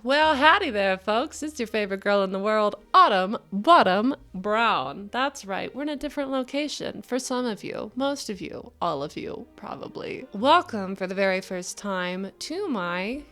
Well, howdy there, folks. It's your favorite girl in the world, Autumn Bottom Brown. That's right, we're in a different location for some of you, most of you, all of you, probably. Welcome for the very first time to my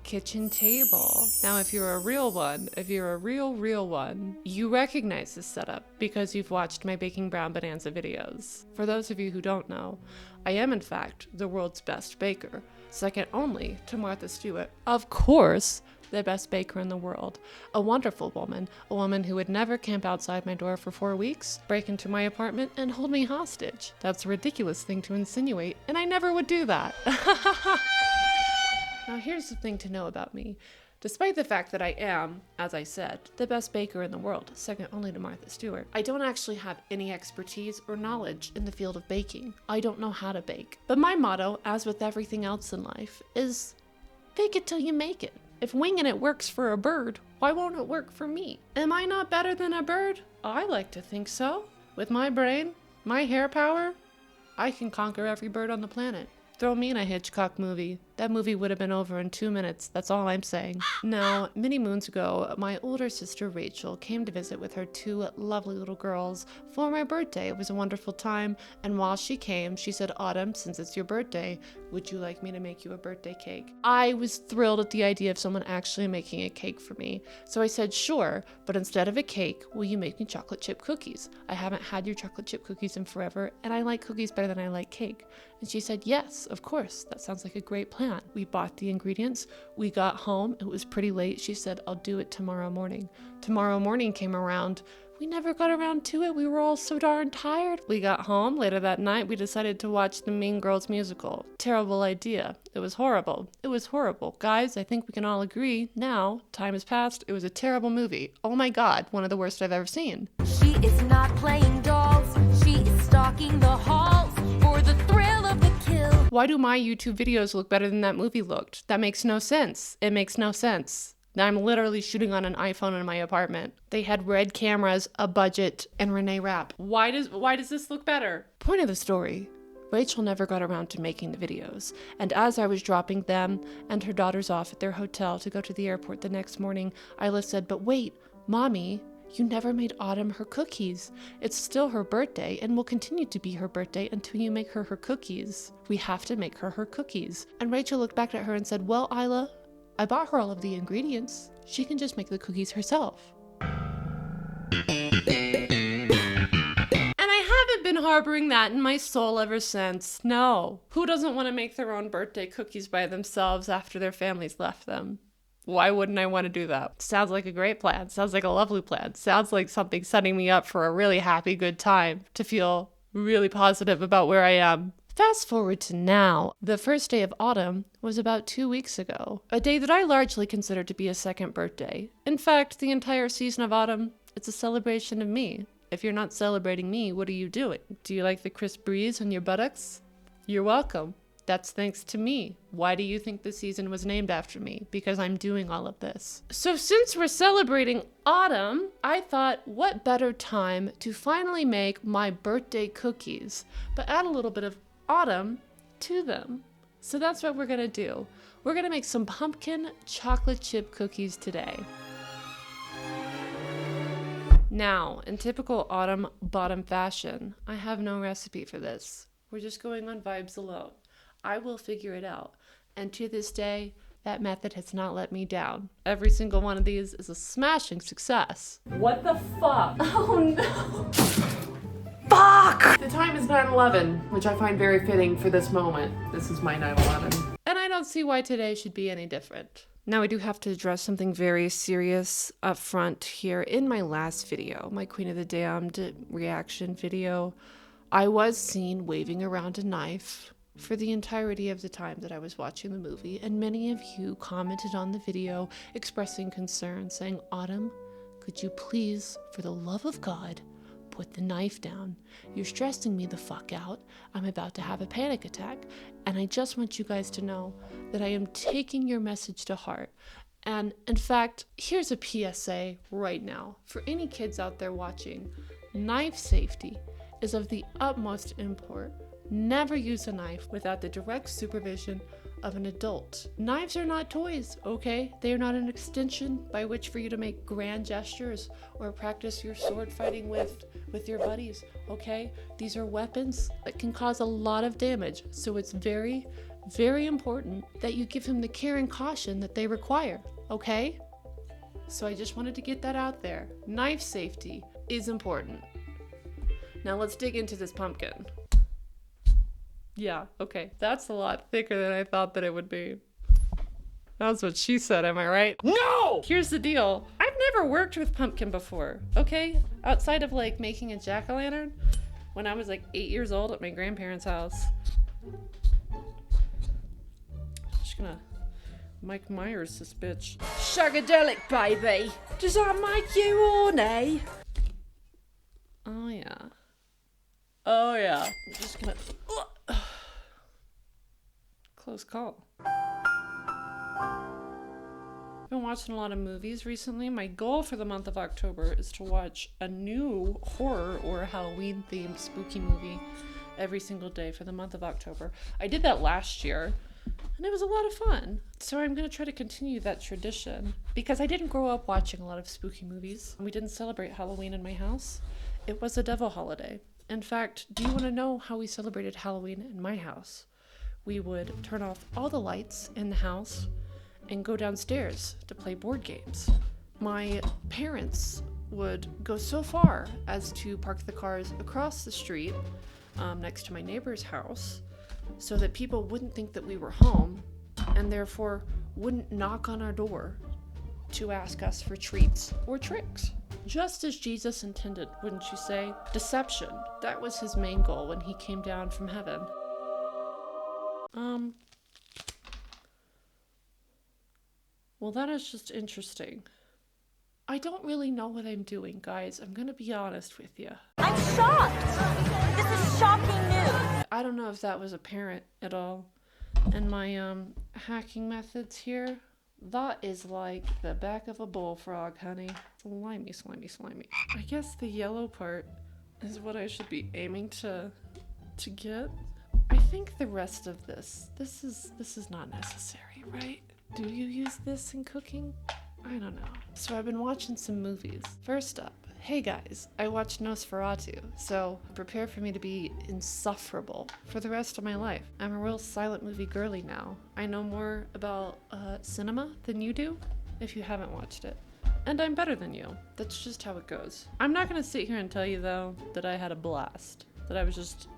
kitchen table. Now, if you're a real one, if you're a real one, you recognize this setup because you've watched my Baking Brown Bonanza videos. For those of you who don't know, I am in fact the world's best baker, second only to Martha Stewart. Of course, the best baker in the world. A wonderful woman, a woman who would never camp outside my door for 4 weeks, break into my apartment, and hold me hostage. That's a ridiculous thing to insinuate, and I never would do that. Now here's the thing to know about me. Despite the fact that I am, as I said, the best baker in the world, second only to Martha Stewart, I don't actually have any expertise or knowledge in the field of baking. I don't know how to bake. But my motto, as with everything else in life, is fake it till you make it. If winging it works for a bird, why won't it work for me? Am I not better than a bird? I like to think so. With my brain, my hair power, I can conquer every bird on the planet. Throw me in a Hitchcock movie. That movie would have been over in 2 minutes. That's all I'm saying. Now, many moons ago, my older sister Rachel came to visit with her 2 lovely little girls for my birthday. It was a wonderful time, and while she came, she said, "Autumn, since it's your birthday, would you like me to make you a birthday cake?" I was thrilled at the idea of someone actually making a cake for me. So I said, "Sure, but instead of a cake, will you make me chocolate chip cookies? I haven't had your chocolate chip cookies in forever, and I like cookies better than I like cake." And she said, "Yes, of course, that sounds like a great plan." We bought the ingredients, we got home, it was pretty late. She said, "I'll do it tomorrow morning." Tomorrow morning came around, we never got around to it. We were all so darn tired. We got home later that night, we decided to watch the Mean Girls musical. Terrible idea. It was horrible. It was horrible. Guys, I think we can all agree now, time has passed, it was a terrible movie. Oh my God, one of the worst I've ever seen. She is not playing dolls, she is stalking the halls for the thrill of the kill. Why do my YouTube videos look better than that movie looked? That makes no sense. It makes no sense. Now I'm literally shooting on an iPhone in my apartment. They had red cameras, a budget, and Renee Rapp. Why does this look better? Point of the story. Rachel never got around to making the videos, and as I was dropping them and her daughters off at their hotel to go to the airport the next morning, Isla said, "But wait, Mommy, you never made Autumn her cookies. It's still her birthday and will continue to be her birthday until you make her her cookies. We have to make her her cookies." And Rachel looked back at her and said, "Well, Isla, I bought her all of the ingredients. She can just make the cookies herself." And I haven't been harboring that in my soul ever since. No. Who doesn't want to make their own birthday cookies by themselves after their families left them? Why wouldn't I want to do that? Sounds like a great plan. Sounds like a lovely plan. Sounds like something setting me up for a really happy, good time, to feel really positive about where I am. Fast forward to now. The first day of autumn was about 2 weeks ago, a day that I largely consider to be a second birthday. In fact, the entire season of autumn, it's a celebration of me. If you're not celebrating me, what are you doing? Do you like the crisp breeze on your buttocks? You're welcome. That's thanks to me. Why do you think the season was named after me? Because I'm doing all of this. So since we're celebrating autumn, I thought, what better time to finally make my birthday cookies, but add a little bit of autumn to them. So that's what we're gonna do. We're gonna make some pumpkin chocolate chip cookies today. Now, in typical Autumn Bottom fashion, I have no recipe for this. We're just going on vibes alone. I will figure it out. And to this day, that method has not let me down. Every single one of these is a smashing success. What the fuck? Oh no! Fuck! The time is 9/11, which I find very fitting for this moment. This is my 9/11. And I don't see why today should be any different. Now I do have to address something very serious up front here. In my last video, my Queen of the Damned reaction video, I was seen waving around a knife for the entirety of the time that I was watching the movie, and many of you commented on the video expressing concern, saying, "Autumn, could you please, for the love of God, put the knife down? You're stressing me the fuck out. I'm about to have a panic attack, and I just want you guys to know that I am taking your message to heart." And in fact, here's a PSA right now. For any kids out there watching, knife safety is of the utmost import. Never use a knife without the direct supervision of an adult. Knives are not toys, okay? They are not an extension by which for you to make grand gestures or practice your sword fighting with your buddies, okay? These are weapons that can cause a lot of damage, so it's very, very important that you give them the care and caution that they require, okay? So I just wanted to get that out there. Knife safety is important. Now let's dig into this pumpkin. Yeah, okay. That's a lot thicker than I thought that it would be. That's what she said, am I right? No! Here's the deal. I've never worked with pumpkin before, okay? Outside of like making a jack-o'-lantern when I was like 8 years old at my grandparents' house. Just gonna Mike Myers this bitch. Shagadelic, baby. Does that make you horny? Oh yeah. Oh yeah. I'm just gonna... Close call. I've been watching a lot of movies recently. My goal for the month of October is to watch a new horror or Halloween themed spooky movie every single day for the month of October. I did that last year and it was a lot of fun. So I'm going to try to continue that tradition because I didn't grow up watching a lot of spooky movies. We didn't celebrate Halloween in my house. It was a devil holiday. In fact, do you want to know how we celebrated Halloween in my house? We would turn off all the lights in the house and go downstairs to play board games. My parents would go so far as to park the cars across the street next to my neighbor's house so that people wouldn't think that we were home and therefore wouldn't knock on our door to ask us for treats or tricks. Just as Jesus intended, wouldn't you say? Deception. That was his main goal when he came down from heaven. Well, that is just interesting. I don't really know what I'm doing, guys. I'm gonna be honest with you. I'm shocked. This is shocking news. I don't know if that was apparent at all in my hacking methods here. That is like the back of a bullfrog, honey. Slimy, slimy, slimy. I guess the yellow part is what I should be aiming to get. I think the rest of this is not necessary, right? Do you use this in cooking? I don't know. So I've been watching some movies. First up, hey guys, I watched Nosferatu, so prepare for me to be insufferable for the rest of my life. I'm a real silent movie girly now. I know more about cinema than you do, if you haven't watched it. And I'm better than you. That's just how it goes. I'm not gonna sit here and tell you though that I had a blast, that I was just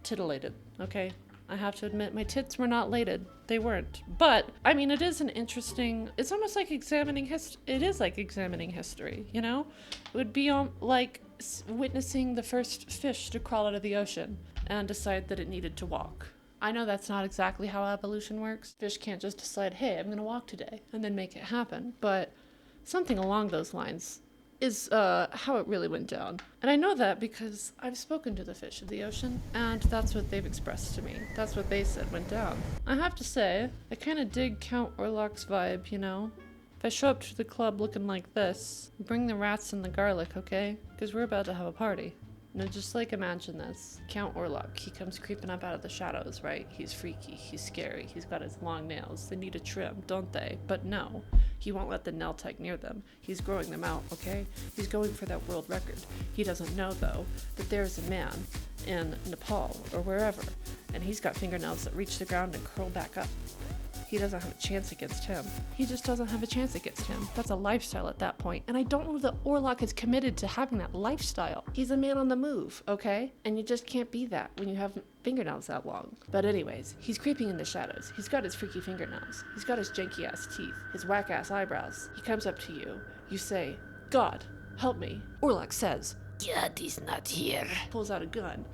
titillated, okay? I have to admit my tits were not lated. They weren't. But, I mean, it is an interesting, it's almost like examining it is like examining history, you know? It would be like witnessing the first fish to crawl out of the ocean and decide that it needed to walk. I know that's not exactly how evolution works. Fish can't just decide, hey, I'm gonna walk today, and then make it happen. But something along those lines is how it really went down. And I know that because I've spoken to the fish of the ocean, and that's what they've expressed to me. That's what they said went down. I have to say, I kind of dig Count Orlok's vibe, you know? If I show up to the club looking like this, bring the rats and the garlic, okay? Because we're about to have a party. Now just like imagine this. Count Orlok, he comes creeping up out of the shadows, right? He's freaky, he's scary, he's got his long nails. They need a trim, don't they? But no, he won't let the nail tech near them. He's growing them out, okay? He's going for that world record. He doesn't know, though, that there's a man in Nepal or wherever, and he's got fingernails that reach the ground and curl back up. He doesn't have a chance against him. He just doesn't have a chance against him. That's a lifestyle at that point. And I don't know that Orlok is committed to having that lifestyle. He's a man on the move, okay? And you just can't be that when you have fingernails that long. But anyways, he's creeping in the shadows. He's got his freaky fingernails. He's got his janky ass teeth, his whack ass eyebrows. He comes up to you. You say, God, help me. Orlok says, God is not here. Pulls out a gun.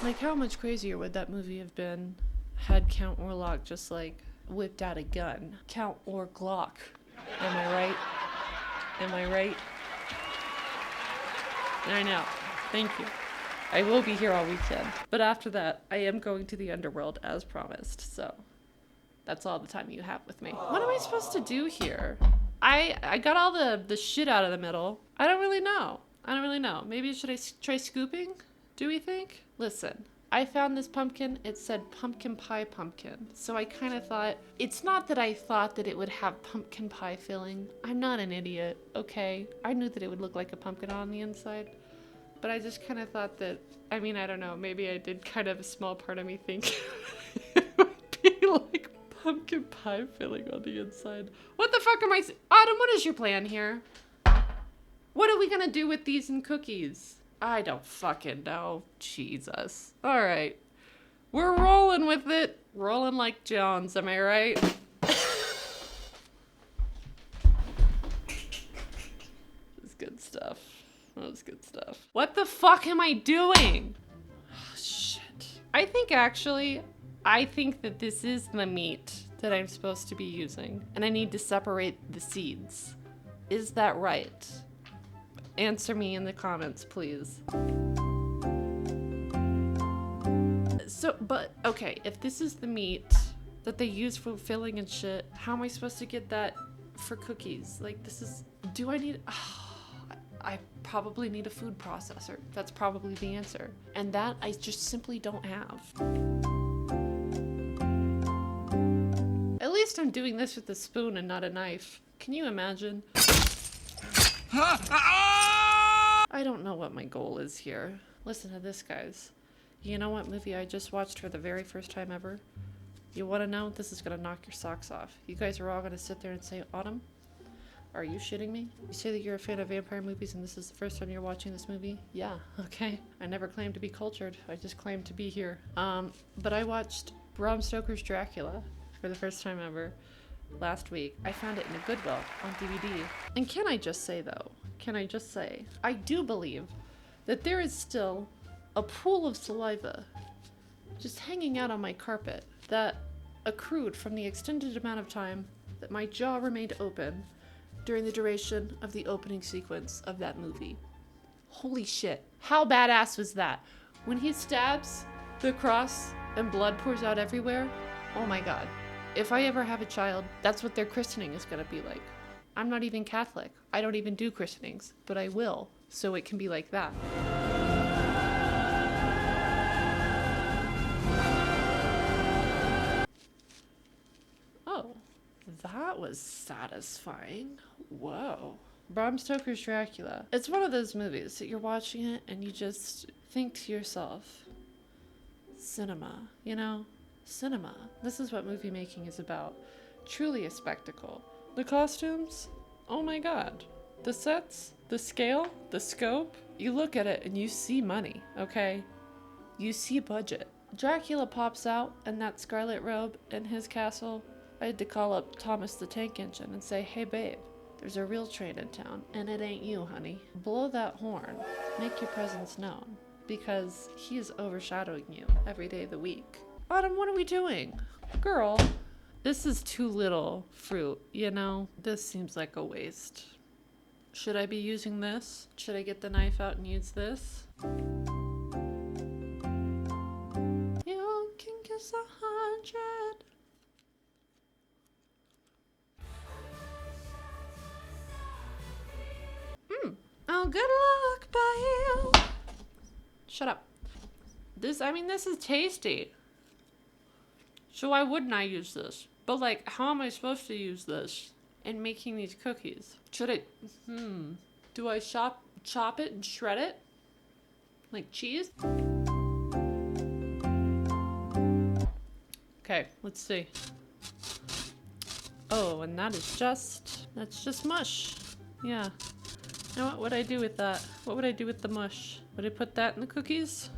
Like, how much crazier would that movie have been had Count Orlok just like whipped out a gun? Count Orlok. Am I right? Am I right? I know. Thank you. I will be here all weekend. But after that, I am going to the underworld as promised. So that's all the time you have with me. What am I supposed to do here? I got all the shit out of the middle. I don't really know. Maybe should I try scooping? Do we think? Listen, I found this pumpkin, it said pumpkin pie pumpkin. So I kind of thought, it's not that I thought that it would have pumpkin pie filling. I'm not an idiot, okay? I knew that it would look like a pumpkin on the inside. But I just kind of thought that, I mean, I don't know, maybe I did kind of a small part of me think it would be like pumpkin pie filling on the inside. What the fuck am I Autumn, what is your plan here? What are we gonna do with these and cookies? I don't fucking know. Jesus. Alright. We're rolling with it. Rolling like Jones, am I right? That's good stuff. That was good stuff. What the fuck am I doing? Oh, shit. I think that this is the meat that I'm supposed to be using. And I need to separate the seeds. Is that right? Answer me in the comments, please. So, but, okay, if this is the meat that they use for filling and shit, how am I supposed to get that for cookies? Like, this is, do I need, I probably need a food processor. That's probably the answer. And that I just simply don't have. At least I'm doing this with a spoon and not a knife. Can you imagine? I don't know what my goal is here. Listen to this, guys. You know what movie I just watched for the very first time ever? You want to know? This is going to knock your socks off. You guys are all going to sit there and say, Autumn, are you shitting me? You say that you're a fan of vampire movies and this is the first time you're watching this movie? Yeah, okay. I never claimed to be cultured. I just claimed to be here. But I watched Bram Stoker's Dracula for the first time ever last week. I found it in a Goodwill on DVD. And can I just say, though, I do believe that there is still a pool of saliva just hanging out on my carpet that accrued from the extended amount of time that my jaw remained open during the duration of the opening sequence of that movie. Holy shit. How badass was that? When he stabs the cross and blood pours out everywhere, oh my god. If I ever have a child, that's what their christening is gonna be like. I'm not even Catholic. I don't even do christenings, but I will, so it can be like that. Oh, that was satisfying. Whoa. Bram Stoker's Dracula. It's one of those movies that you're watching it and you just think to yourself, cinema, you know? Cinema. This is what movie making is about. Truly a spectacle. The costumes? Oh my god. The sets? The scale? The scope? You look at it and you see money, okay? You see budget. Dracula pops out in that scarlet robe in his castle. I had to call up Thomas the Tank Engine and say, hey babe, there's a real train in town and it ain't you, honey. Blow that horn. Make your presence known. Because he is overshadowing you every day of the week. Autumn, what are we doing? Girl, this is too little fruit, you know? This seems like a waste. Should I be using this? Should I get the knife out and use this? You can kiss 100. Oh, good luck, babe. Shut up. This is tasty. So why wouldn't I use this? But like, how am I supposed to use this in making these cookies? Should I, do I chop it and shred it? Like cheese? Okay, let's see. Oh, and that's just mush. Yeah. You know what would I do with that? What would I do with the mush? Would I put that in the cookies?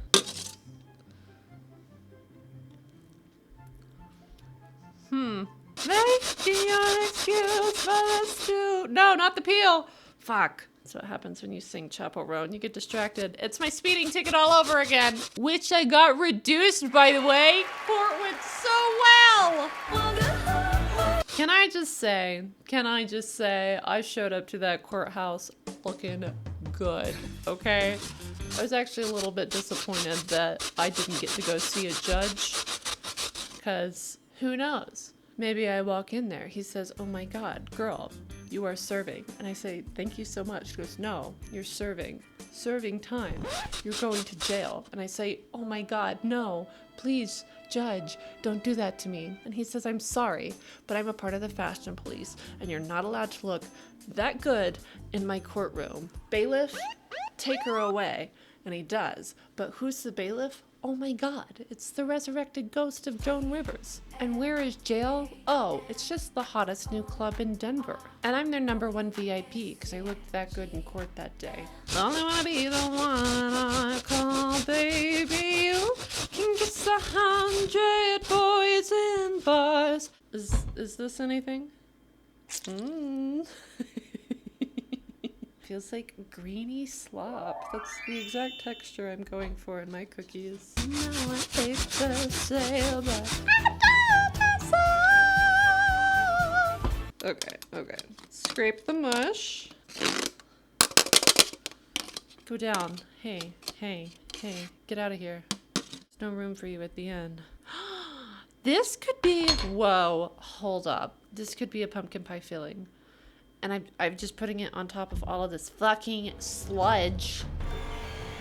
Making your excuse for this too. No, not the peel. Fuck. That's what happens when you sing Chapel Row and you get distracted. It's my speeding ticket all over again, which I got reduced, by the way. Court went so well. Can I just say, I showed up to that courthouse looking good, okay? I was actually a little bit disappointed that I didn't get to go see a judge, because who knows? Maybe I walk in there, he says, oh my god, girl, you are serving. And I say, thank you so much. He goes, no, you're serving time. you're going to jail. And I say, oh my God, no, please, judge, don't do that to me. And he says, I'm sorry, but I'm a part of the fashion police, and you're not allowed to look that good in my courtroom. Bailiff, take her away. And he does. But who's the bailiff? Oh my God, it's the resurrected ghost of Joan Rivers. And where is jail? Oh, it's just the hottest new club in Denver. And I'm their #1 VIP because I looked that good in court that day. Only wanna be the one I call baby. You can kiss 100 boys in bars. Is this anything? Feels like greeny slop. That's the exact texture I'm going for in my cookies. Now I hate to say, but I do myself. Okay. Scrape the mush. Go down. Hey. Get out of here. There's no room for you at the end. This could be... Whoa. Hold up. This could be a pumpkin pie filling. And I'm just putting it on top of all of this fucking sludge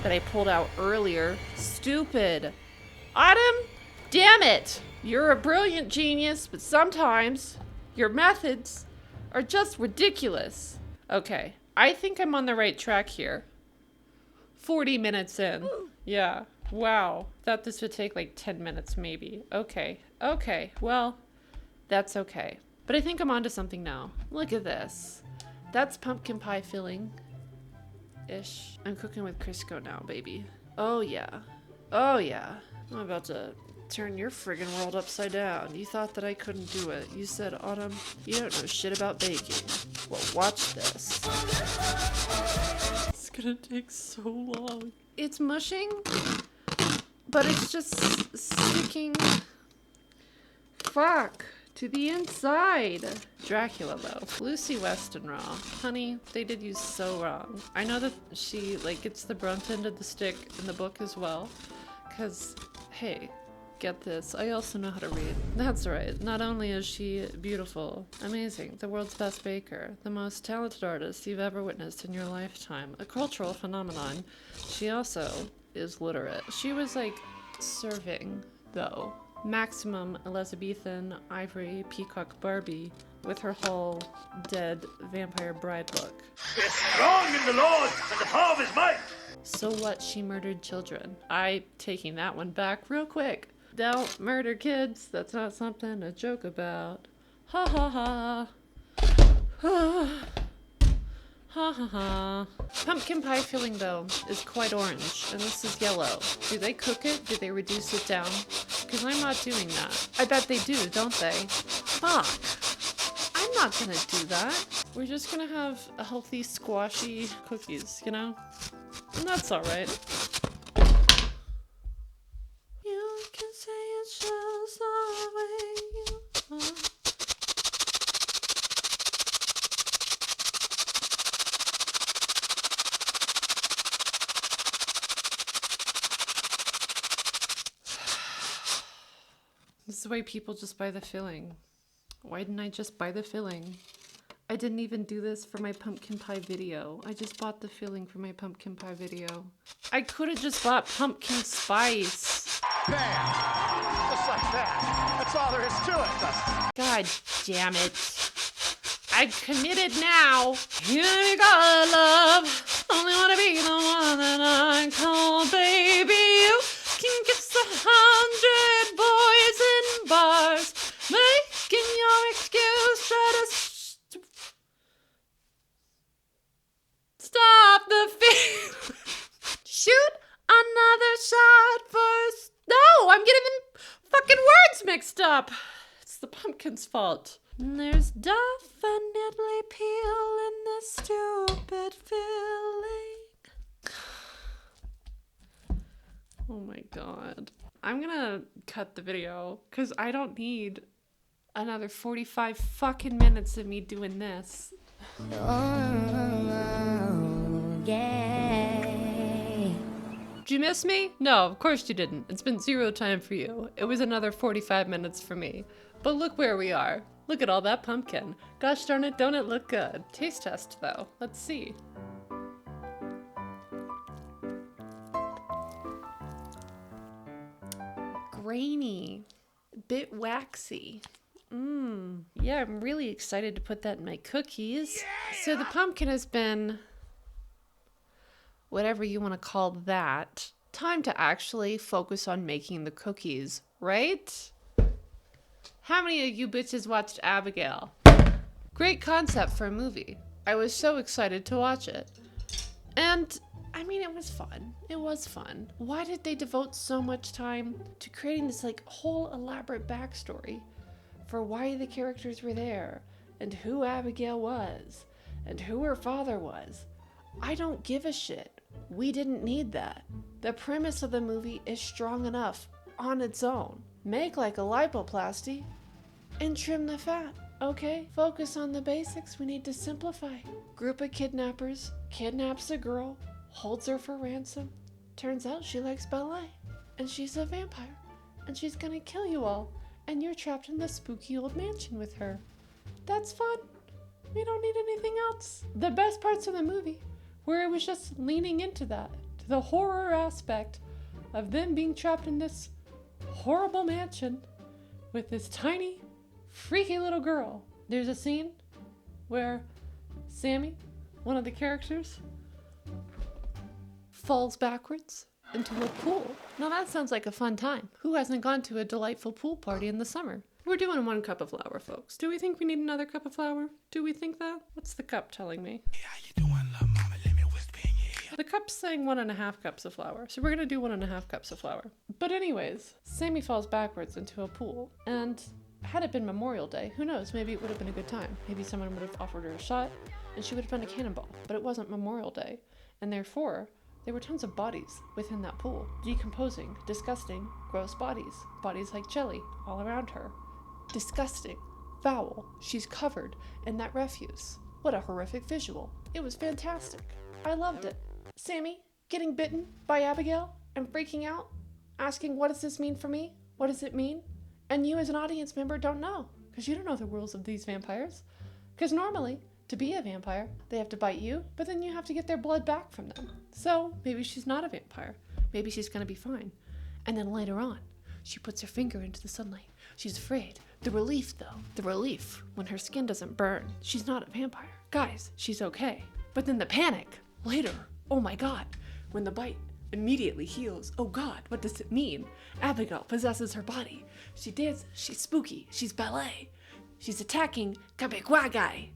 that I pulled out earlier. Stupid. Autumn, damn it. You're a brilliant genius, but sometimes your methods are just ridiculous. Okay, I think I'm on the right track here. 40 minutes in. Yeah, wow. Thought this would take like 10 minutes maybe. Okay, well, that's okay. But I think I'm onto something now. Look at this. That's pumpkin pie filling-ish. I'm cooking with Crisco now, baby. Oh yeah. I'm about to turn your friggin' world upside down. You thought that I couldn't do it. You said, Autumn, you don't know shit about baking. Well, watch this. It's gonna take so long. It's mushing, but it's just sticking. Fuck. To the inside. Dracula, though. Lucy Weston raw. Honey, they did you so wrong. I know that she, like, gets the brunt end of the stick in the book as well. Because, hey, get this. I also know how to read. That's right. Not only is she beautiful, amazing, the world's best baker, the most talented artist you've ever witnessed in your lifetime, a cultural phenomenon, she also is literate. She was, like, serving, though. Maximum Elizabethan Ivory Peacock Barbie with her whole dead vampire bride look. We're strong in the Lord and the power of his might. So what? She murdered children. I taking that one back real quick. Don't murder kids. That's not something to joke about. Ha ha ha. Ha ha ha. Pumpkin pie filling, though, is quite orange, and this is yellow. Do they cook it? Do they reduce it down? Because I'm not doing that. I bet they do, don't they? Fuck. I'm not gonna do that. We're just gonna have a healthy, squashy cookies, you know? And that's alright. You can say it shows the way you are. This is why people just buy the filling. Why didn't I just buy the filling? I didn't even do this for my pumpkin pie video. I just bought the filling for my pumpkin pie video. I could have just bought pumpkin spice. Bam! Just like that. That's all there is to it, Dustin. God damn it. I'm committed now. You got love. Only wanna be the one that I call baby. You can kiss 100 boys in bars, making your excuse try to stop the film. Shoot another shot first. No, I'm getting them fucking words mixed up. It's the pumpkin's fault. There's definitely peel in this stupid filling. Oh my god. I'm gonna cut the video because I don't need another 45 fucking minutes of me doing this. Oh, yeah. Did you miss me? No, of course you didn't. It's been 0 time for you. It was another 45 minutes for me. But look where we are. Look at all that pumpkin. Gosh darn it, don't it look good? Taste test though. Let's see. grainy, a bit waxy. Yeah, I'm really excited to put that in my cookies. So the pumpkin has been, whatever you want to call that. Time to actually focus on making the cookies, right? How many of you bitches watched Abigail? Great concept for a movie. I was so excited to watch it. And, I mean, it was fun. It was fun. Why did they devote so much time to creating this, like, whole elaborate backstory for why the characters were there, and who Abigail was, and who her father was? I don't give a shit. We didn't need that. The premise of the movie is strong enough on its own. Make like a lipoplasty and trim the fat, okay? Focus on the basics. We need to simplify. Group of kidnappers kidnaps a girl, holds her for ransom. Turns out she likes ballet, and she's a vampire, and she's gonna kill you all, and you're trapped in the spooky old mansion with her. That's fun. We don't need anything else. The best parts of the movie where it was just leaning into that, to the horror aspect of them being trapped in this horrible mansion with this tiny, freaky little girl. There's a scene where Sammy, one of the characters, falls backwards into a pool. Now that sounds like a fun time. Who hasn't gone to a delightful pool party in the summer? We're doing 1 cup of flour, folks. Do we think we need another cup of flour? Do we think that? What's the cup telling me? The cup's saying 1.5 cups of flour, so we're gonna do 1.5 cups of flour. But anyways, Sammy falls backwards into a pool, and had it been Memorial Day, who knows, maybe it would have been a good time. Maybe someone would have offered her a shot, and she would have been a cannonball. But it wasn't Memorial Day, and therefore, there were tons of bodies within that pool. Decomposing, disgusting, gross bodies. Bodies like jelly all around her. Disgusting, foul. She's covered in that refuse. What a horrific visual. It was fantastic. I loved it. Sammy getting bitten by Abigail and freaking out, asking, what does this mean for me? What does it mean? And you as an audience member don't know, because you don't know the rules of these vampires. Because normally, to be a vampire, they have to bite you, but then you have to get their blood back from them. So maybe she's not a vampire. Maybe she's going to be fine. And then later on, she puts her finger into the sunlight. She's afraid. The relief, though. The relief when her skin doesn't burn. She's not a vampire. Guys, she's okay. But then the panic later. Oh my God, when the bite immediately heals. Oh God, what does it mean? Abigail possesses her body. She dances, she's spooky, she's ballet. She's attacking Quebecois guy.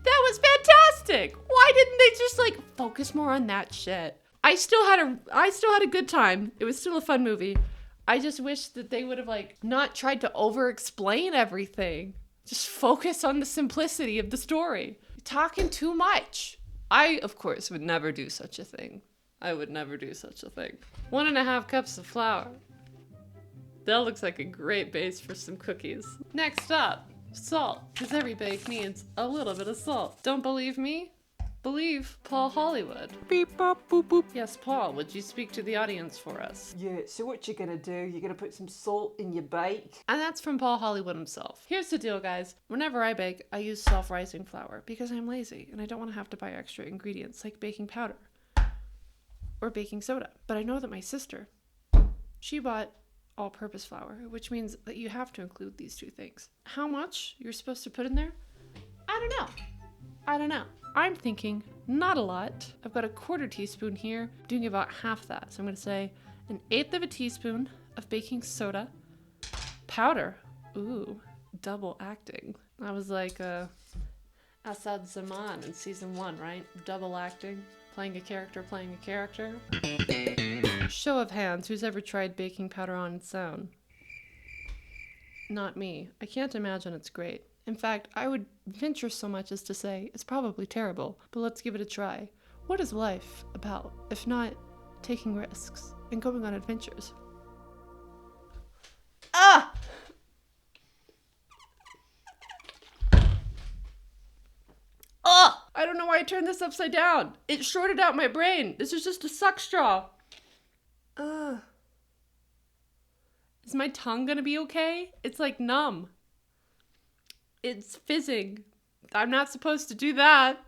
That was fantastic! Why didn't they just focus more on that shit? I still had a good time. It was still a fun movie. I just wish that they would have not tried to over-explain everything. Just focus on the simplicity of the story. You're talking too much. I, of course, would never do such a thing. I would never do such a thing. 1.5 cups of flour. That looks like a great base for some cookies. Next up, salt. Because every bake needs a little bit of salt. Don't believe me? Believe Paul Hollywood. Beep, bop, boop, boop. Yes, Paul, would you speak to the audience for us? Yeah, so what you're gonna do, you're gonna put some salt in your bake. And that's from Paul Hollywood himself. Here's the deal, guys. Whenever I bake, I use self-rising flour because I'm lazy and I don't want to have to buy extra ingredients like baking powder or baking soda. But I know that my sister, she bought all-purpose flour, which means that you have to include these 2 things. How much you're supposed to put in there? I don't know. I'm thinking not a lot. I've got a 1/4 teaspoon here, doing about half that. So I'm going to say 1/8 of a teaspoon of baking soda. Powder. Ooh, double acting. I was like Assad Zaman in season 1, right? Double acting. Playing a character. Show of hands, who's ever tried baking powder on its own? Not me. I can't imagine it's great. In fact, I would venture so much as to say it's probably terrible, but let's give it a try. What is life about if not taking risks and going on adventures? Ah! Oh! I don't know why I turned this upside down. It shorted out my brain. This is just a suck straw. Is my tongue gonna be okay? It's numb. It's fizzing. I'm not supposed to do that.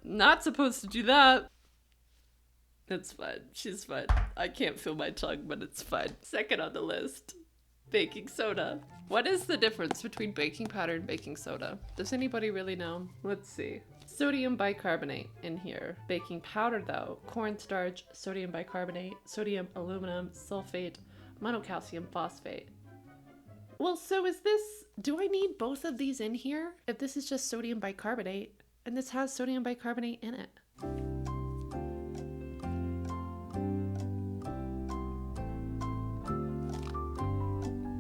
It's fine. She's fine. I can't feel my tongue, but it's fine. Second on the list. Baking soda. What is the difference between baking powder and baking soda? Does anybody really know? Let's see. Sodium bicarbonate in here. Baking powder though, cornstarch, sodium bicarbonate, sodium aluminum sulfate, monocalcium phosphate. Well, so is this, do I need both of these in here? If this is just sodium bicarbonate, and this has sodium bicarbonate in it.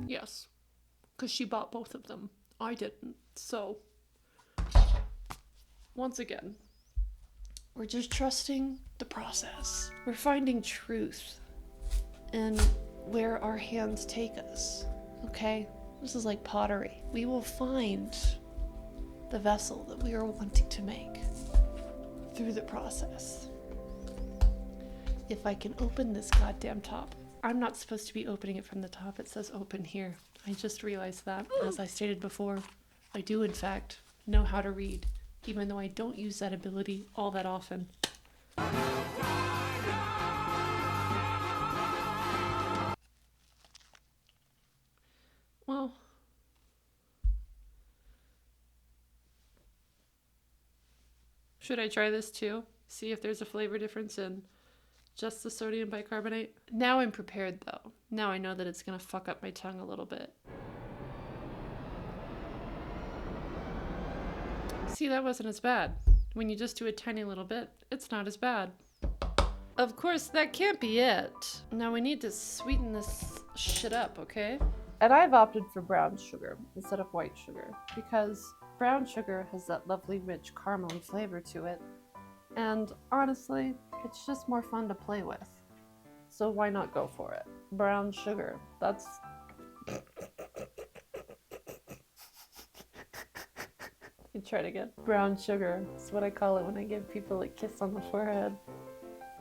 Yes, because she bought both of them. I didn't, so. Once again, we're just trusting the process. We're finding truth in where our hands take us, okay? This is like pottery. We will find the vessel that we are wanting to make through the process. If I can open this goddamn top. I'm not supposed to be opening it from the top. It says open here. I just realized that. As I stated before, I do in fact know how to read, even though I don't use that ability all that often. Well, should I try this too? See if there's a flavor difference in just the sodium bicarbonate? Now I'm prepared though. Now I know that it's gonna fuck up my tongue a little bit. See, that wasn't as bad. When you just do a tiny little bit, it's not as bad. Of course, that can't be it. Now we need to sweeten this shit up, okay? And I've opted for brown sugar instead of white sugar because brown sugar has that lovely, rich, caramely flavor to it. And honestly, it's just more fun to play with. So why not go for it? Brown sugar. That's... You try it again. Brown sugar. That's what I call it when I give people a kiss on the forehead.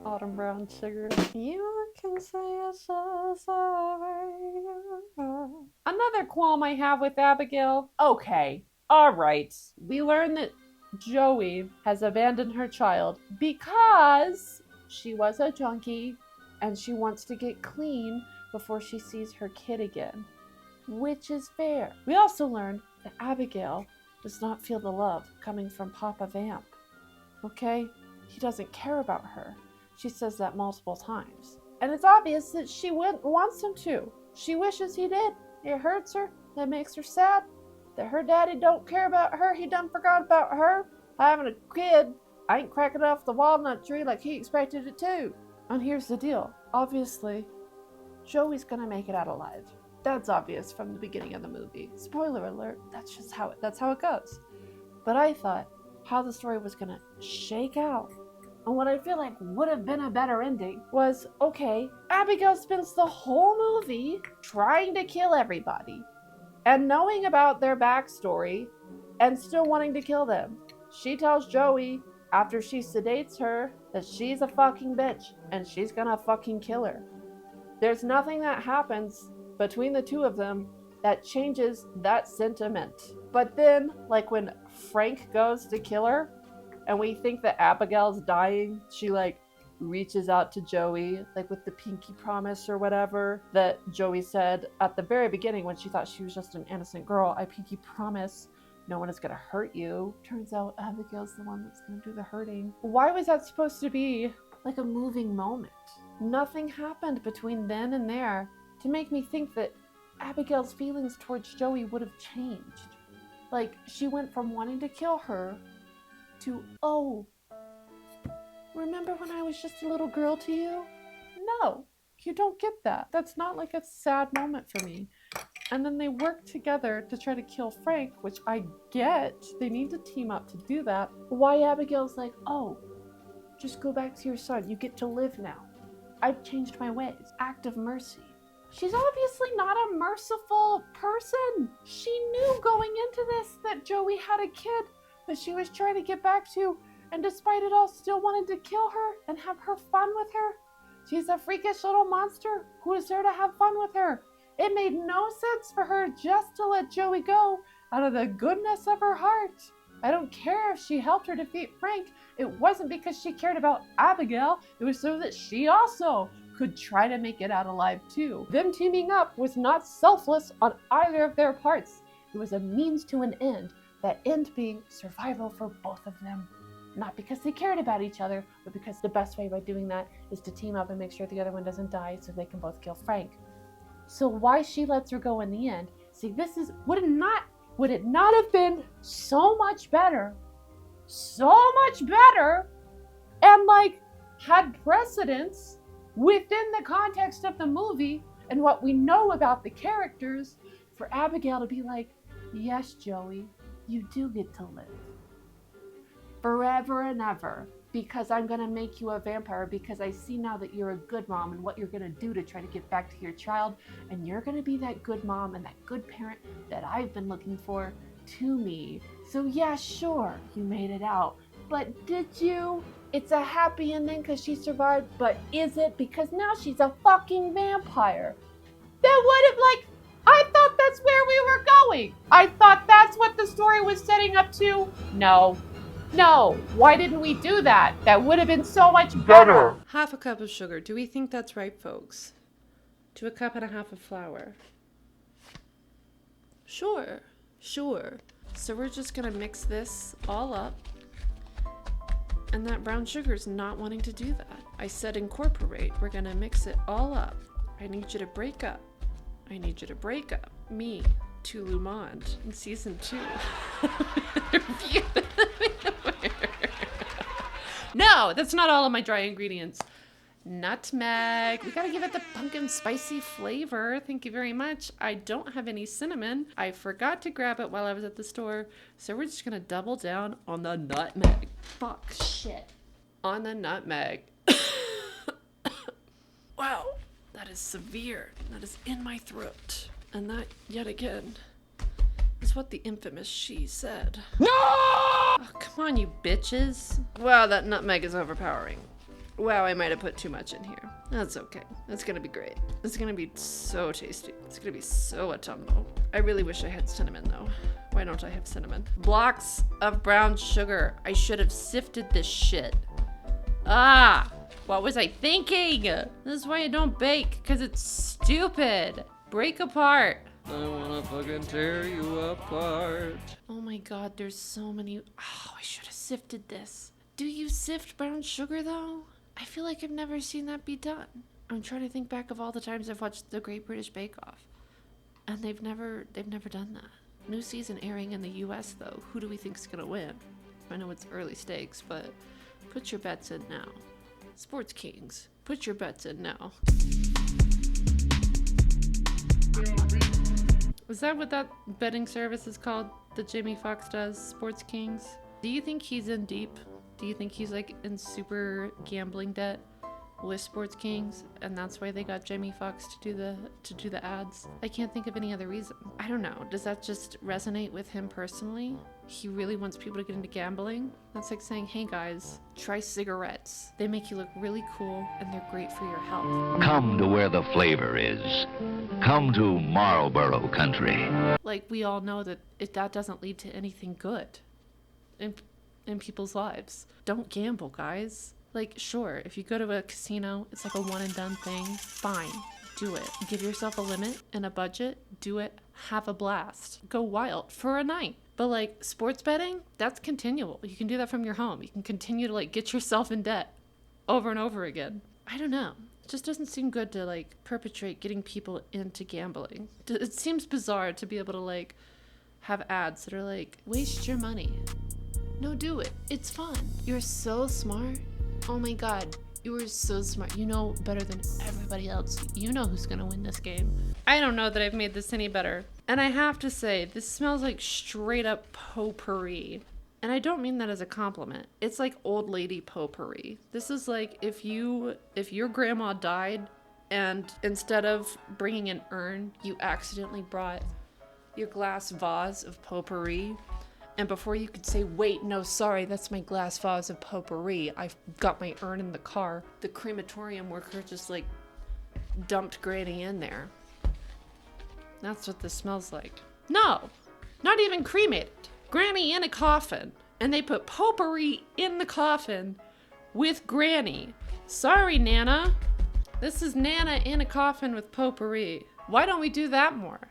Autumn brown sugar. You can say you're so sorry. Another qualm I have with Abigail. Okay, alright. We learn that Joey has abandoned her child because she was a junkie and she wants to get clean before she sees her kid again, which is fair. We also learned that Abigail does not feel the love coming from Papa Vamp. Okay? He doesn't care about her. She says that multiple times. And it's obvious that she wants him to. She wishes he did. It hurts her. That makes her sad. That her daddy don't care about her. He done forgot about her. Having a kid ain't cracking off the walnut tree like he expected it to. And here's the deal. Obviously, Joey's gonna make it out alive. That's obvious from the beginning of the movie. Spoiler alert, that's how it goes. But I thought how the story was gonna shake out, and what I feel like would have been a better ending was, okay, Abigail spends the whole movie trying to kill everybody and knowing about their backstory and still wanting to kill them. She tells Joey after she sedates her that she's a fucking bitch and she's gonna fucking kill her. There's nothing that happens between the two of them that changes that sentiment. But then, like when Frank goes to kill her and we think that Abigail's dying, she like reaches out to Joey, like with the pinky promise or whatever that Joey said at the very beginning when she thought she was just an innocent girl. I pinky promise no one is gonna hurt you. Turns out Abigail's the one that's gonna do the hurting. Why was that supposed to be like a moving moment? Nothing happened between then and there to make me think that Abigail's feelings towards Joey would have changed. Like, she went from wanting to kill her to, oh, remember when I was just a little girl to you? No, you don't get that. That's not like a sad moment for me. And then they work together to try to kill Frank, which I get. They need to team up to do that. Why Abigail's like, oh, just go back to your son. You get to live now. I've changed my ways. Act of mercy. She's obviously not a merciful person. She knew going into this that Joey had a kid that she was trying to get back to, and despite it all still wanted to kill her and have her fun with her. She's a freakish little monster who is there to have fun with her. It made no sense for her just to let Joey go out of the goodness of her heart. I don't care if she helped her defeat Frank. It wasn't because she cared about Abigail. It was so that she also could try to make it out alive too. Them teaming up was not selfless on either of their parts. It was a means to an end, that end being survival for both of them. Not because they cared about each other, but because the best way by doing that is to team up and make sure the other one doesn't die so they can both kill Frank. So why she lets her go in the end, see, this is, would it not have been so much better, and like had precedence within the context of the movie and what we know about the characters for Abigail to be like, yes, Joey, you do get to live forever and ever, because I'm gonna make you a vampire, because I see now that you're a good mom and what you're gonna do to try to get back to your child, and you're gonna be that good mom and that good parent that I've been looking for to me. So yeah, sure, you made it out, but did you? It's a happy ending because she survived, but is it? Because now she's a fucking vampire. That would have, like, I thought that's where we were going. I thought that's what the story was setting up to. No, why didn't we do that? That would have been so much better. Half a cup of sugar. Do we think that's right, folks? To a cup and a half of flour. Sure. So we're just gonna mix this all up. And that brown sugar's not wanting to do that. I said incorporate. We're gonna mix it all up. I need you to break up. Me to Lumond in season 2. No, that's not all of my dry ingredients. Nutmeg. We gotta give it the pumpkin spicy flavor. Thank you very much. I don't have any cinnamon. I forgot to grab it while I was at the store. So we're just gonna double down on the nutmeg. Fuck shit. On the nutmeg. Wow, that is severe. That is in my throat. And that, yet again, is what the infamous she said. No! Oh, come on, you bitches. Wow, that nutmeg is overpowering. Wow, I might have put too much in here. That's okay. That's gonna be great. It's gonna be so tasty. It's gonna be so autumnal. I really wish I had cinnamon, though. Why don't I have cinnamon? Blocks of brown sugar. I should have sifted this shit. What was I thinking? This is why I don't bake, because it's stupid. Break apart. I wanna fucking tear you apart. Oh my god, there's so many. Oh, I should have sifted this. Do you sift brown sugar though? I feel like I've never seen that be done. I'm trying to think back of all the times I've watched The Great British Bake Off, and they've never done that. New season airing in the US though. Who do we think's gonna win? I know it's early stakes, but put your bets in now. Sports Kings, put your bets in now. Is that what that betting service is called that Jamie Foxx does? Sports Kings? Do you think he's in deep? Do you think he's like in super gambling debt with Sports Kings, and that's why they got Jamie Foxx to do the ads? I can't think of any other reason. I don't know. Does that just resonate with him personally? He really wants people to get into gambling? That's like saying, hey guys, try cigarettes. They make you look really cool and they're great for your health. Come to where the flavor is. Come to Marlboro country. Like, we all know that that doesn't lead to anything good in people's lives. Don't gamble, guys. Like, sure, if you go to a casino, it's like a one and done thing. Fine, do it. Give yourself a limit and a budget. Do it. Have a blast. Go wild for a night. But like sports betting, that's continual. You can do that from your home. You can continue to like get yourself in debt over and over again. I don't know. It just doesn't seem good to like perpetrate getting people into gambling. It seems bizarre to be able to like have ads that are like, waste your money. No, do it. It's fun. You're so smart. Oh my God. You are so smart. You know better than everybody else. You know who's gonna win this game. I don't know that I've made this any better. And I have to say, this smells like straight up potpourri. And I don't mean that as a compliment. It's like old lady potpourri. This is like if your grandma died and instead of bringing an urn, you accidentally brought your glass vase of potpourri. And before you could say, wait, no, sorry, that's my glass vase of potpourri, I've got my urn in the car, the crematorium worker just like dumped Granny in there. That's what this smells like. No, not even cremated. Granny in a coffin. And they put potpourri in the coffin with Granny. Sorry, Nana. This is Nana in a coffin with potpourri. Why don't we do that more?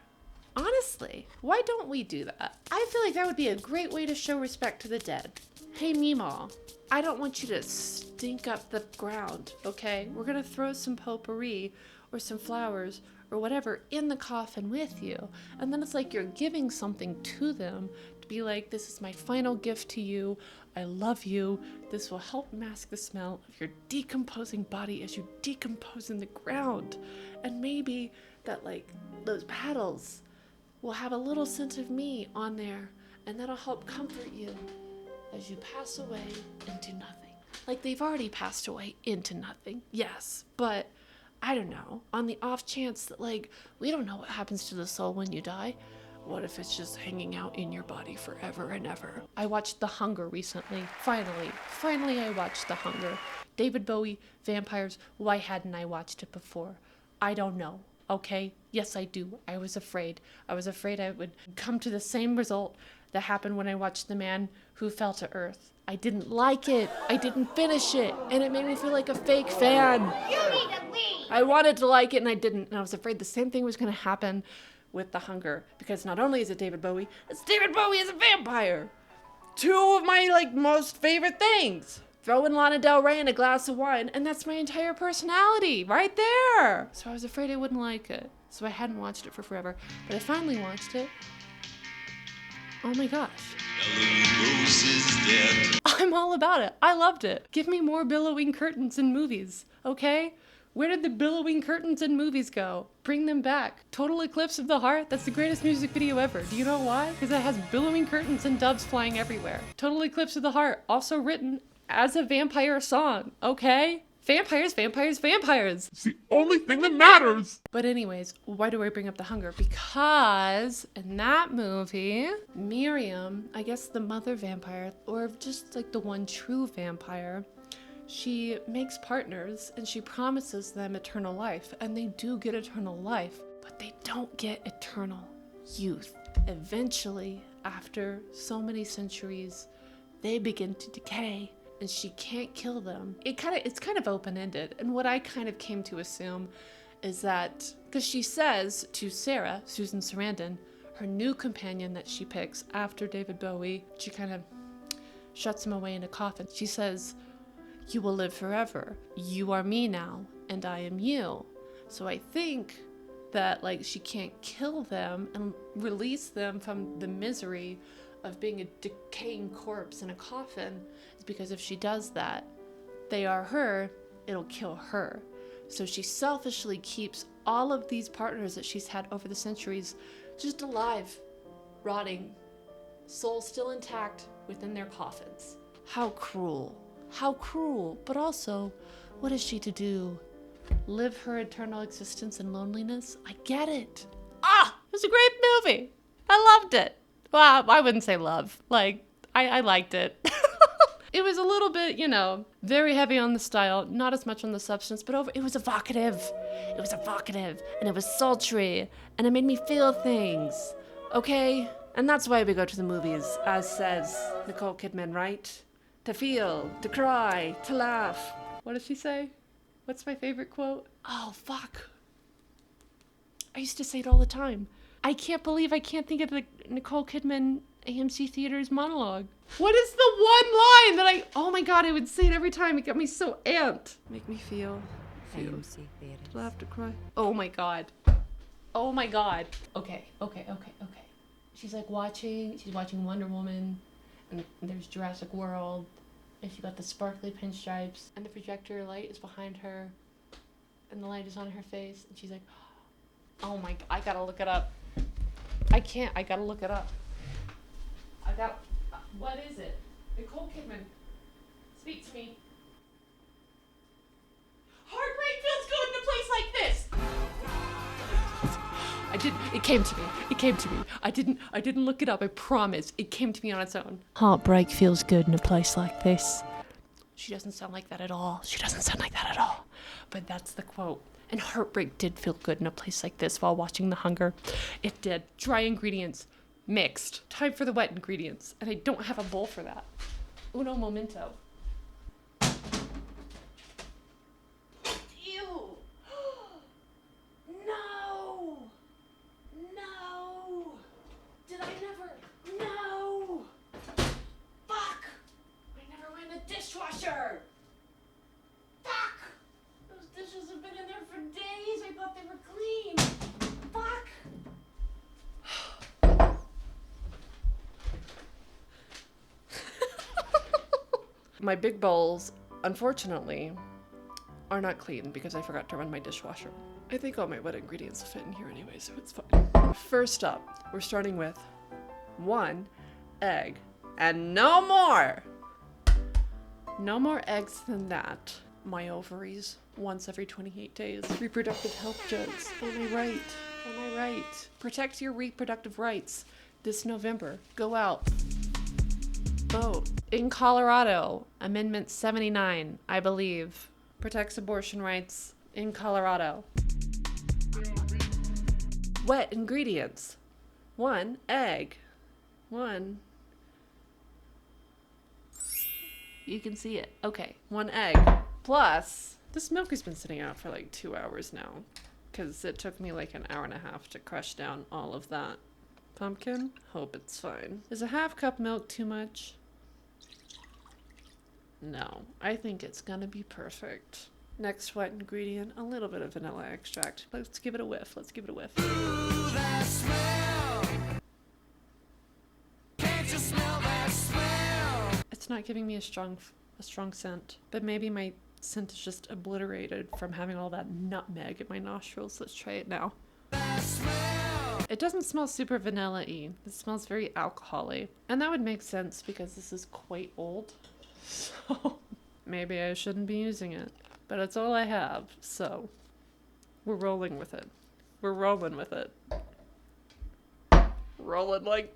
Honestly, why don't we do that? I feel like that would be a great way to show respect to the dead. Hey, Meemaw, I don't want you to stink up the ground, okay? We're gonna throw some potpourri or some flowers or whatever in the coffin with you. And then it's like you're giving something to them to be like, this is my final gift to you. I love you. This will help mask the smell of your decomposing body as you decompose in the ground. And maybe that, like, those petals will have a little scent of me on there, and that'll help comfort you as you pass away into nothing. Like, they've already passed away into nothing, yes, but I don't know, on the off chance that, like, we don't know what happens to the soul when you die. What if it's just hanging out in your body forever and ever? I watched The Hunger recently. Finally I watched The Hunger. David Bowie, vampires. Why hadn't I watched it before? I don't know. Okay? Yes, I do. I was afraid. I was afraid I would come to the same result that happened when I watched The Man Who Fell to Earth. I didn't like it. I didn't finish it. And it made me feel like a fake fan. You need to leave! I wanted to like it and I didn't. And I was afraid the same thing was going to happen with The Hunger. Because not only is it David Bowie, it's David Bowie as a vampire. Two of my, like, most favorite things. Throw in Lana Del Rey and a glass of wine, and that's my entire personality right there. So I was afraid I wouldn't like it. So I hadn't watched it for forever. But I finally watched it. Oh my gosh. I'm all about it. I loved it. Give me more billowing curtains in movies, okay? Where did the billowing curtains in movies go? Bring them back. Total Eclipse of the Heart? That's the greatest music video ever. Do you know why? Because it has billowing curtains and doves flying everywhere. Total Eclipse of the Heart, also written as a vampire song, okay? Vampires, vampires, vampires. It's the only thing that matters. But anyways, why do I bring up The Hunger? Because in that movie, Miriam, I guess the mother vampire, or just like the one true vampire, she makes partners and she promises them eternal life. And they do get eternal life, but they don't get eternal youth. Eventually, after so many centuries, they begin to decay. And she can't kill them. It's kind of open-ended. And what I kind of came to assume is that, because she says to Sarah, Susan Sarandon, her new companion that she picks after David Bowie, she kind of shuts him away in a coffin. She says, you will live forever. You are me now, and I am you. So I think that, like, she can't kill them and release them from the misery of being a decaying corpse in a coffin, is because if she does that, they are her, it'll kill her. So she selfishly keeps all of these partners that she's had over the centuries just alive, rotting, soul still intact within their coffins. How cruel. How cruel. But also, what is she to do? Live her eternal existence in loneliness? I get it. Ah! It was a great movie. I loved it. Well, I wouldn't say love. Like, I liked it. It was a little bit, you know, very heavy on the style, not as much on the substance, but it was evocative. It was evocative, and it was sultry, and it made me feel things, okay? And that's why we go to the movies, as says Nicole Kidman, right? To feel, to cry, to laugh. What does she say? What's my favorite quote? Oh, fuck. I used to say it all the time. I can't believe I can't think of the Nicole Kidman AMC Theaters monologue. What is the one line that oh my god, I would say it every time. It got me so amped. Make me feel. AMC Theaters. Did I have to cry? Oh my god. Oh my god. Okay. She's watching Wonder Woman, and there's Jurassic World, and she got the sparkly pinstripes, and the projector light is behind her, and the light is on her face, and she's like, oh my, I gotta look it up. I gotta look it up. What is it? Nicole Kidman, speak to me. Heartbreak feels good in a place like this. It came to me. I didn't look it up, I promise. It came to me on its own. Heartbreak feels good in a place like this. She doesn't sound like that at all. But that's the quote. And heartbreak did feel good in a place like this while watching The Hunger. It did. Dry ingredients, mixed. Time for the wet ingredients. And I don't have a bowl for that. Uno momento. Ew. dishwasher! Fuck! Those dishes have been in there for days. I thought they were clean. Fuck! My big bowls, unfortunately, are not clean because I forgot to run my dishwasher. I think all my wet ingredients will fit in here anyway, so it's fine. First up, we're starting with 1 egg and no more! No more eggs than that. My ovaries, once every 28 days. Reproductive health jokes. Am I right? Am I right? Protect your reproductive rights. This November, go out. Vote. In Colorado, Amendment 79, I believe, protects abortion rights in Colorado. Wet ingredients. 1 egg. 1. You can see it. Okay, 1 egg. Plus, this milk has been sitting out for like 2 hours now, because it took me like an hour and a half to crush down all of that pumpkin. Hope it's fine. Is a half cup milk too much? No, I think it's gonna be perfect. Next wet ingredient, a little bit of vanilla extract. Let's give it a whiff. Let's give it a whiff. Ooh, that smell. Can't you smell that smell? It's not giving me a strong scent, but maybe my scent is just obliterated from having all that nutmeg in my nostrils. Let's try it now. It doesn't smell super vanilla-y. It smells very alcohol-y. And that would make sense because this is quite old. So maybe I shouldn't be using it. But it's all I have, so we're rolling with it. We're rolling with it. Rolling like...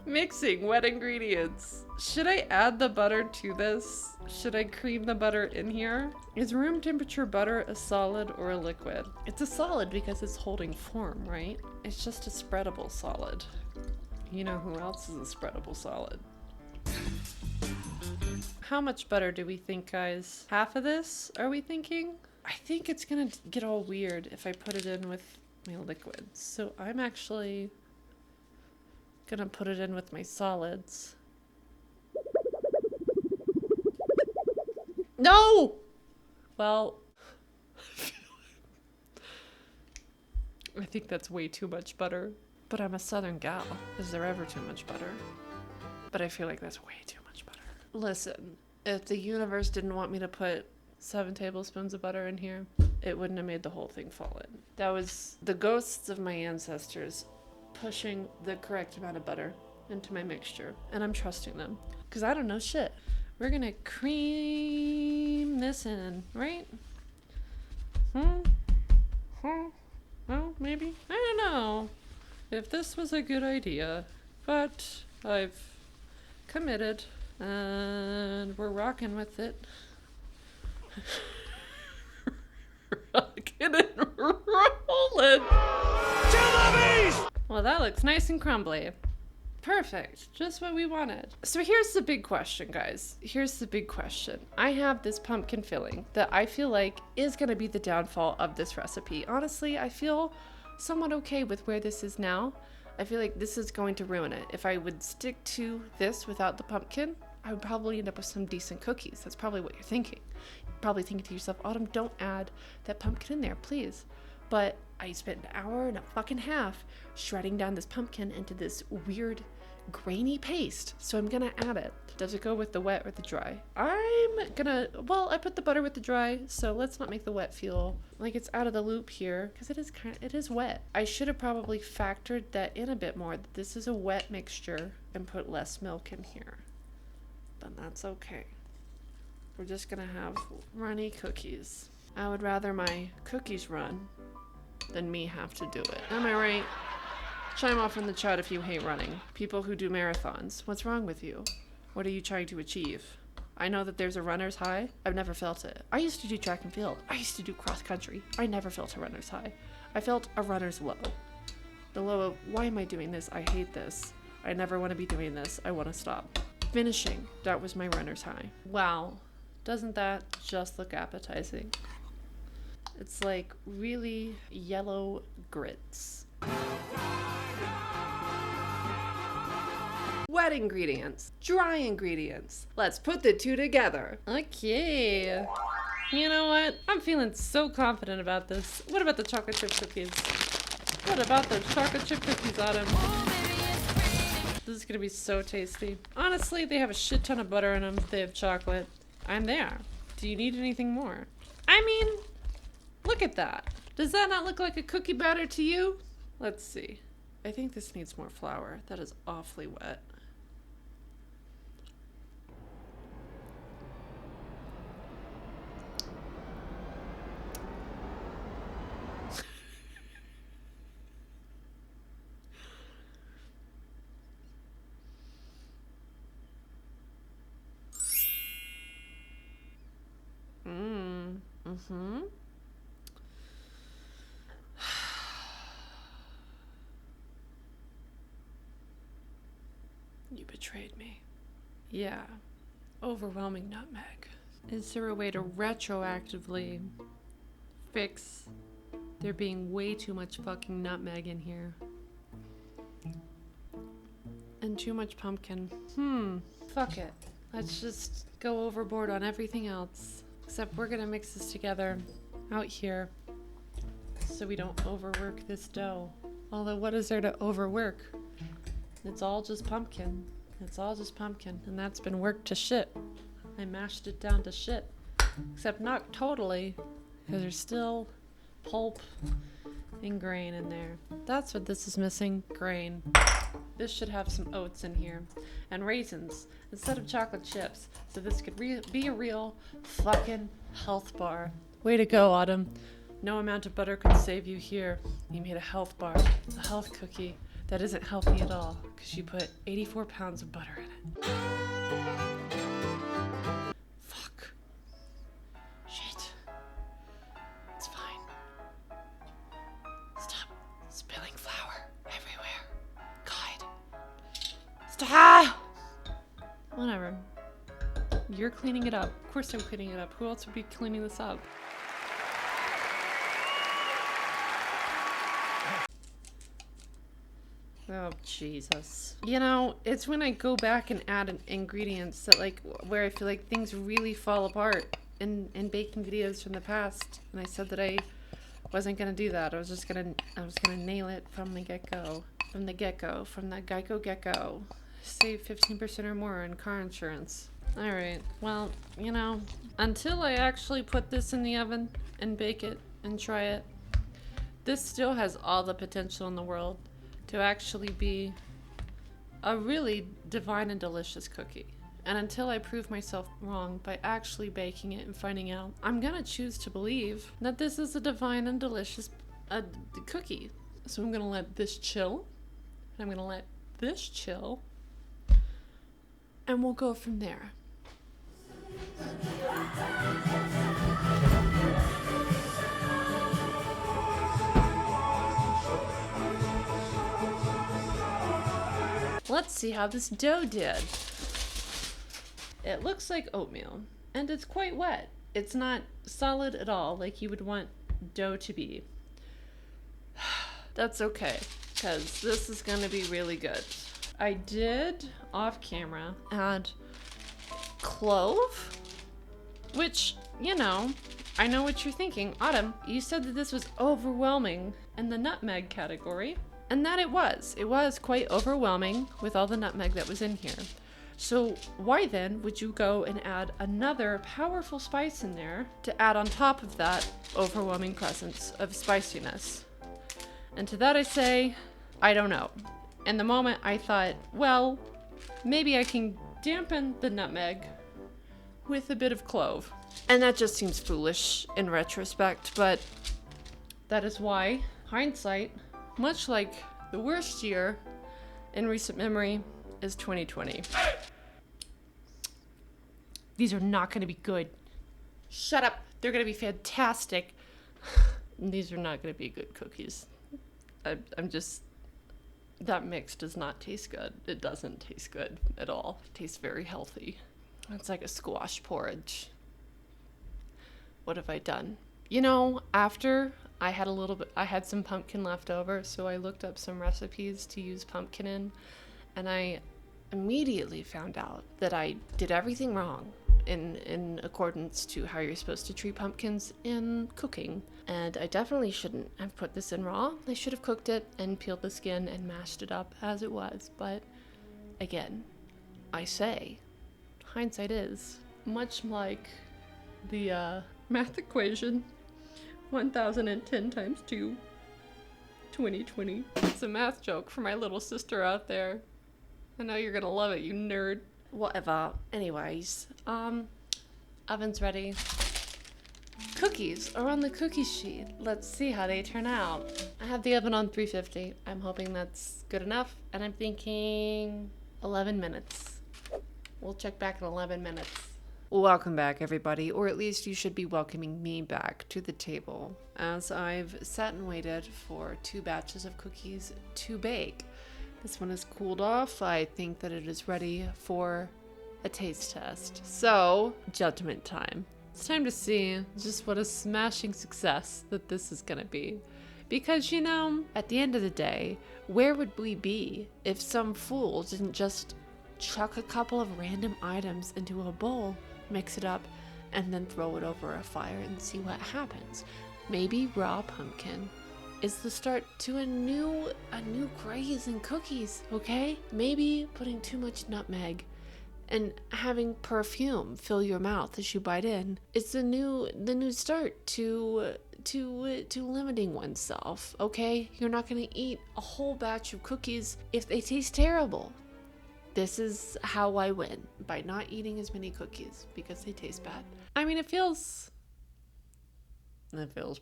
Mixing wet ingredients. Should I add the butter to this? Should I cream the butter in here? Is room temperature butter a solid or a liquid? It's a solid because it's holding form, right? It's just a spreadable solid. You know who else is a spreadable solid? How much butter do we think, guys? Half of this, are we thinking? I think it's gonna get all weird if I put it in with my liquids. So I'm actually gonna put it in with my solids. No! Well, I think that's way too much butter. But I'm a southern gal. Is there ever too much butter? But I feel like that's way too much butter. Listen, if the universe didn't want me to put 7 tablespoons of butter in here, it wouldn't have made the whole thing fall in. That was the ghosts of my ancestors pushing the correct amount of butter into my mixture. And I'm trusting them. Because I don't know shit. We're gonna cream this in, right? Well, maybe. I don't know if this was a good idea. But I've committed. And we're rocking with it. Rocking and rolling. Well, that looks nice and crumbly. Perfect. Just what we wanted. So here's the big question, guys. Here's the big question. I have this pumpkin filling that I feel like is going to be the downfall of this recipe. Honestly, I feel somewhat okay with where this is now. I feel like this is going to ruin it. If I would stick to this without the pumpkin, I would probably end up with some decent cookies. That's probably what you're thinking. You're probably thinking to yourself, Autumn, don't add that pumpkin in there, please. But I spent an hour and a fucking half shredding down this pumpkin into this weird grainy paste. So I'm gonna add it. Does it go with the wet or the dry? Well, I put the butter with the dry, so let's not make the wet feel like it's out of the loop here, because it is wet. I should have probably factored that in a bit more, that this is a wet mixture, and put less milk in here. But that's okay. We're just gonna have runny cookies. I would rather my cookies run than me have to do it. Am I right? Chime off in the chat if you hate running. People who do marathons, what's wrong with you? What are you trying to achieve? I know that there's a runner's high. I've never felt it. I used to do track and field. I used to do cross country. I never felt a runner's high. I felt a runner's low. The low of, why am I doing this? I hate this. I never want to be doing this. I want to stop. Finishing, that was my runner's high. Wow, doesn't that just look appetizing? It's like really yellow grits. Well, wet ingredients, dry ingredients. Let's put the two together. Okay. You know what? I'm feeling so confident about this. What about the chocolate chip cookies? What about those chocolate chip cookies, Autumn? This is gonna be so tasty. Honestly, they have a shit ton of butter in them. They have chocolate. I'm there. Do you need anything more? I mean, look at that. Does that not look like a cookie batter to you? Let's see. I think this needs more flour. That is awfully wet. You betrayed me. Yeah. Overwhelming nutmeg. Is there a way to retroactively fix there being way too much fucking nutmeg in here? And too much pumpkin. Fuck it. Let's just go overboard on everything else. Except we're gonna mix this together out here so we don't overwork this dough. Although what is there to overwork? It's all just pumpkin. It's all just pumpkin, and that's been worked to shit. I mashed it down to shit. Except not totally, because there's still pulp and grain in there. That's what this is missing, grain. This should have some oats in here, and raisins, instead of chocolate chips, so this could be a real fucking health bar. Way to go, Autumn. No amount of butter could save you here. You made a health bar, a health cookie. That isn't healthy at all, because you put 84 pounds of butter in it. Fuck. Shit. It's fine. Stop spilling flour everywhere. God. Stop! Whatever. You're cleaning it up. Of course I'm cleaning it up. Who else would be cleaning this up? Oh, Jesus. You know, it's when I go back and add ingredients that, like, where I feel like things really fall apart in baking videos from the past. And I said that I wasn't gonna do that. I was gonna nail it from the get-go. From the Geico get-go. Save 15% or more on car insurance. Alright, well, you know, until I actually put this in the oven and bake it and try it, this still has all the potential in the world to actually be a really divine and delicious cookie. And until I prove myself wrong by actually baking it and finding out, I'm gonna choose to believe that this is a divine and delicious cookie. So I'm gonna let this chill, and I'm gonna let this chill, and we'll go from there. Let's see how this dough did. It looks like oatmeal, and it's quite wet. It's not solid at all, like you would want dough to be. That's okay, because this is gonna be really good. I did, off camera, add clove, which, you know, I know what you're thinking. Autumn, you said that this was overwhelming in the nutmeg category. And that it was. It was quite overwhelming with all the nutmeg that was in here. So why then would you go and add another powerful spice in there to add on top of that overwhelming presence of spiciness? And to that I say, I don't know. In the moment I thought, well, maybe I can dampen the nutmeg with a bit of clove. And that just seems foolish in retrospect, but that is why hindsight, much like the worst year in recent memory, is 2020. These are not going to be good. Shut up. They're going to be fantastic. These are not going to be good cookies. I'm just... That mix does not taste good. It doesn't taste good at all. It tastes very healthy. It's like a squash porridge. What have I done? You know, after I had some pumpkin left over, so I looked up some recipes to use pumpkin in, and I immediately found out that I did everything wrong in accordance to how you're supposed to treat pumpkins in cooking. And I definitely shouldn't have put this in raw. I should have cooked it and peeled the skin and mashed it up as it was. But again, I say, hindsight is much like the math equation, 1010 times 2, 2020. It's a math joke for my little sister out there. I know you're gonna love it, you nerd. Whatever. Anyways, oven's ready. Cookies are on the cookie sheet. Let's see how they turn out. I have the oven on 350. I'm hoping that's good enough, and I'm thinking 11 minutes. We'll check back in 11 minutes. Welcome back, everybody, or at least you should be welcoming me back to the table, as I've sat and waited for 2 batches of cookies to bake. This one is cooled off. I think that it is ready for a taste test. So, judgment time. It's time to see just what a smashing success that this is gonna be. Because, you know, at the end of the day, where would we be if some fool didn't just chuck a couple of random items into a bowl, mix it up, and then throw it over a fire and see what happens? Maybe raw pumpkin is the start to a new craze in cookies, okay? Maybe putting too much nutmeg and having perfume fill your mouth as you bite in. It's the new start to limiting oneself, okay? You're not gonna eat a whole batch of cookies if they taste terrible. This is how I win, by not eating as many cookies because they taste bad. I mean, it feels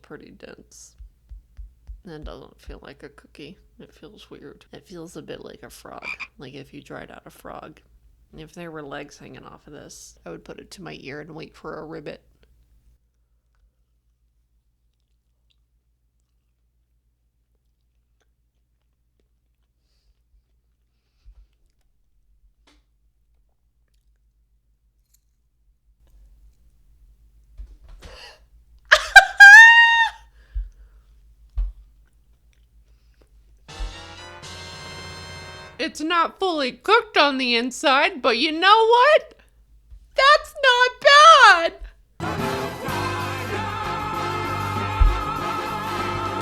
pretty dense. It doesn't feel like a cookie. It feels weird. It feels a bit like a frog, like if you dried out a frog. If there were legs hanging off of this, I would put it to my ear and wait for a ribbit. It's not fully cooked on the inside, but you know what? That's not bad!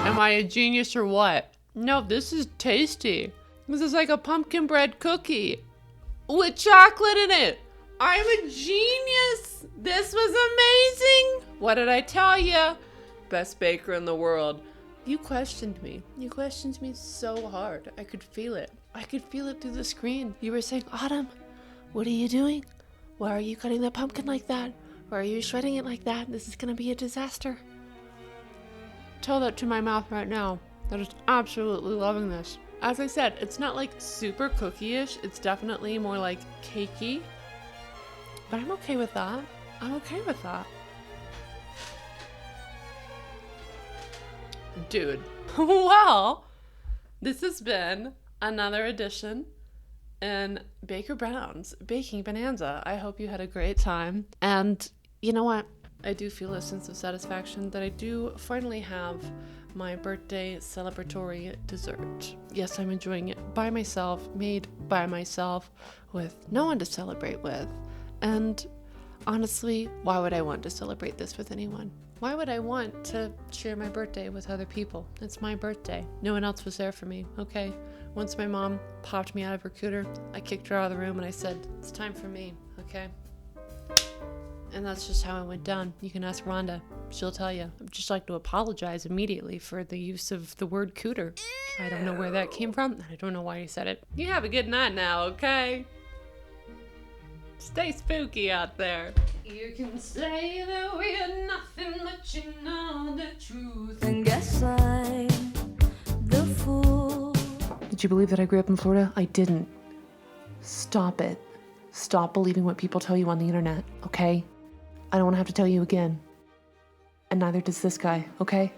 Am I a genius or what? No, this is tasty. This is like a pumpkin bread cookie with chocolate in it. I'm a genius. This was amazing. What did I tell you? Best baker in the world. You questioned me. You questioned me so hard. I could feel it. I could feel it through the screen. You were saying, Autumn, what are you doing? Why are you cutting the pumpkin like that? Why are you shredding it like that? This is gonna be a disaster. Tell that to my mouth right now. That is absolutely loving this. As I said, it's not like super cookie-ish. It's definitely more like cakey. But I'm okay with that. I'm okay with that. Dude. Well, this has been another edition in Baker Brown's Baking Bonanza. I hope you had a great time. And you know what? I do feel a sense of satisfaction that I do finally have my birthday celebratory dessert. Yes, I'm enjoying it by myself, made by myself, with no one to celebrate with. And honestly, why would I want to celebrate this with anyone? Why would I want to share my birthday with other people? It's my birthday. No one else was there for me, okay? Once my mom popped me out of her cooter, I kicked her out of the room and I said, it's time for me, okay? And that's just how it went down. You can ask Rhonda. She'll tell you. I'd just like to apologize immediately for the use of the word cooter. I don't know where that came from. I don't know why you said it. You have a good night now, okay? Stay spooky out there. You can say that we're nothing, but you know the truth. And guess I'm the fool. Did you believe that I grew up in Florida? I didn't. Stop it. Stop believing what people tell you on the internet, okay? I don't want to have to tell you again. And neither does this guy, okay?